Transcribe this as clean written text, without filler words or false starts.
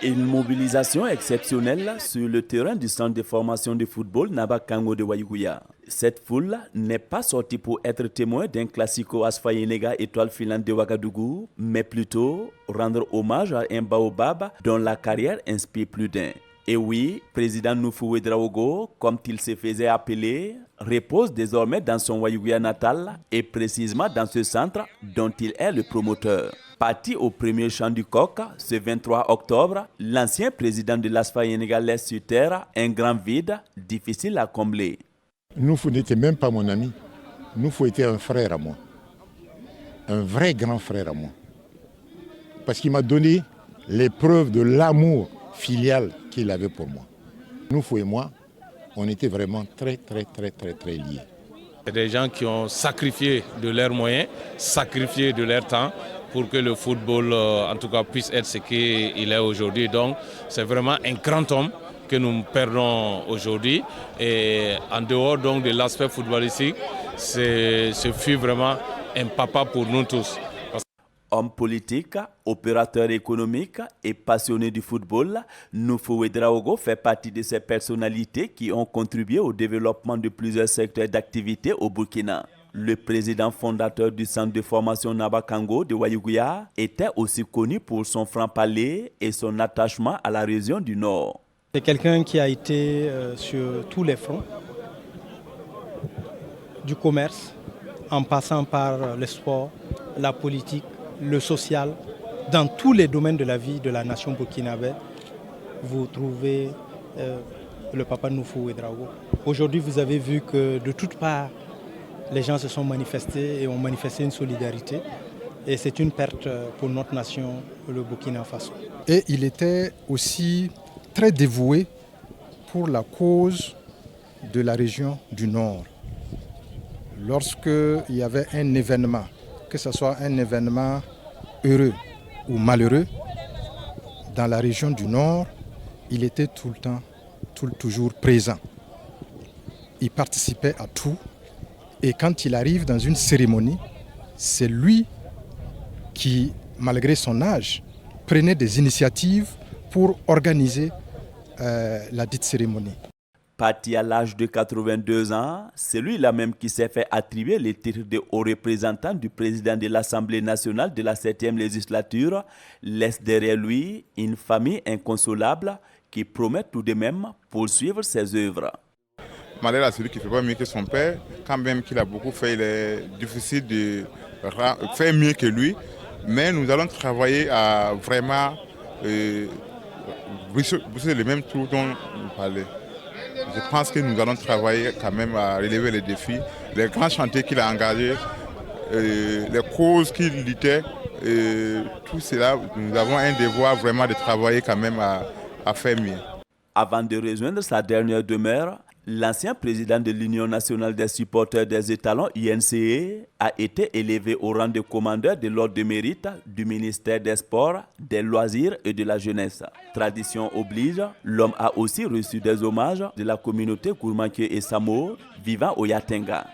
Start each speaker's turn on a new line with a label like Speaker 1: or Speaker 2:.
Speaker 1: Une mobilisation exceptionnelle sur le terrain du centre de formation de football Naba Kango de Waïgouya. Cette foule n'est pas sortie pour être témoin d'un classico Asfa Yenega étoile filante de Ouagadougou, mais plutôt rendre hommage à un baobab dont la carrière inspire plus d'un. Et oui, président Noufou Ouédraogo, comme il se faisait appeler, repose désormais dans son Waïgouya natal et précisément dans ce centre dont il est le promoteur. Parti au premier chant du coq ce 23 octobre, l'ancien président de l'Asfa Yenega laisse sur terre un grand vide difficile à combler.
Speaker 2: Noufou n'était même pas mon ami. Noufou était un frère à moi. Un vrai grand frère à moi. Parce qu'il m'a donné les preuves de l'amour filial qu'il avait pour moi. Noufou et moi, on était vraiment très liés.
Speaker 3: C'est des gens qui ont sacrifié de leurs moyens, sacrifié de leur temps pour que le football, en tout cas, puisse être ce qu'il est aujourd'hui. Donc, c'est vraiment un grand homme que nous perdons aujourd'hui. Et en dehors donc, de l'aspect footballistique, ce fut vraiment un papa pour nous tous.
Speaker 1: Homme politique, opérateur économique et passionné du football, Noufou Ouédraogo fait partie de ces personnalités qui ont contribué au développement de plusieurs secteurs d'activité au Burkina. Le président fondateur du centre de formation Naba Kango de Waïgouya était aussi connu pour son franc-parler et son attachement à la région du Nord.
Speaker 4: C'est quelqu'un qui a été sur tous les fronts, du commerce, en passant par le sport, la politique, le social, dans tous les domaines de la vie de la nation burkinabé, vous trouvez le papa Noufou Ouédraogo. Aujourd'hui, vous avez vu que de toutes parts, les gens se sont manifestés et ont manifesté une solidarité. Et c'est une perte pour notre nation, le Burkina Faso.
Speaker 5: Et il était aussi très dévoué pour la cause de la région du Nord. Lorsqu'il y avait un événement, que ce soit un événement heureux ou malheureux, dans la région du Nord, il était tout le temps, toujours présent. Il participait à tout. Et quand il arrive dans une cérémonie, c'est lui qui, malgré son âge, prenait des initiatives pour organiser la dite cérémonie.
Speaker 1: Parti à l'âge de 82 ans, c'est lui-là même qui s'est fait attribuer le titre de haut représentant du président de l'Assemblée nationale de la 7e législature, laisse derrière lui une famille inconsolable qui promet tout de même poursuivre ses œuvres.
Speaker 6: Malgré à celui qui ne fait pas mieux que son père, quand même qu'il a beaucoup fait, il est difficile de faire mieux que lui. Mais nous allons travailler à vraiment pousser le même trou dont vous parlez. Je pense que nous allons travailler quand même à relever les défis, les grands chantiers qu'il a engagés, les causes qu'il luttait, tout cela, nous avons un devoir vraiment de travailler quand même à faire mieux.
Speaker 1: Avant de rejoindre sa dernière demeure, l'ancien président de l'Union nationale des supporters des étalons INCE a été élevé au rang de commandeur de l'ordre de mérite du ministère des Sports, des Loisirs et de la Jeunesse. Tradition oblige, l'homme a aussi reçu des hommages de la communauté Gourmandier et Samo vivant au Yatenga.